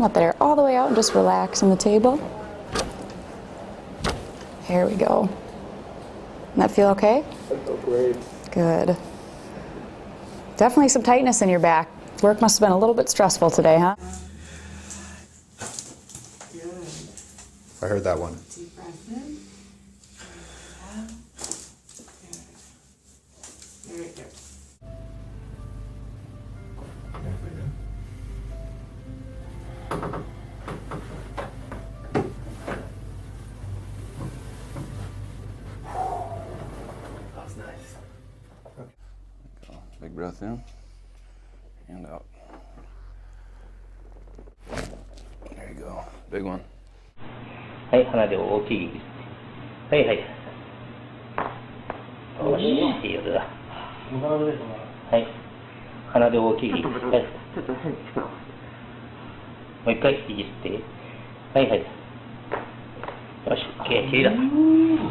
Let that air all the way out and just relax on the table. Here we go. Doesn't that feel okay? I feel great. Good. Definitely some tightness in your back. Work must have been a little bit stressful today, huh? Good. I heard that one. Deep breath in. Out. Good. Very good. That was nice. Okay. Big breath in and out. There you go. Big one. はい、鼻で大きい。はいはい。よし、いいよだ。はい。鼻で大きい。はい。ちょっと変にしてます。もう一回いじって。はいはい。よし、OK、きれいだ。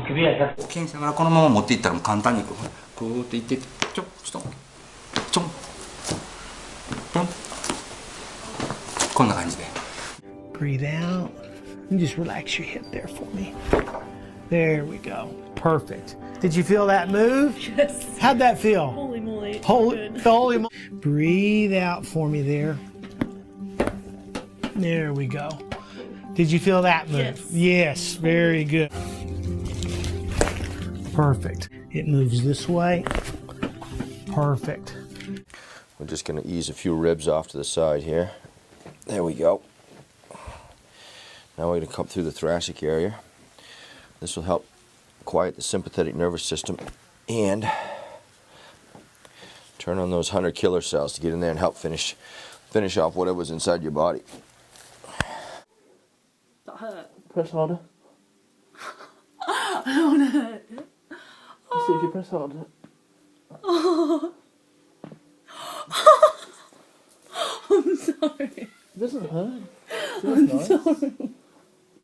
首は100。気にしながらこのまま持っていったら簡単にこうーっていってちょっちょんポンこんな感じで Breathe out and just relax your hip there for me. There we go. Perfect. Did you feel that move? Yes. How'd that feel? Holy moly. Holy moly. Breathe out for me there. There we go. Did you feel that move? Yes. Yes, very good. Perfect. It moves this way. Perfect. We're just going to ease a few ribs off to the side here. There we go. Now we're going to come through the thoracic area. This will help quiet the sympathetic nervous system and turn on those hunter killer cells to get in there and help finish off whatever's inside your body. That hurt. Press harder. I don't want to hurt. See if you press harder. Oh. I'm sorry. It doesn't hurt. I'm sorry.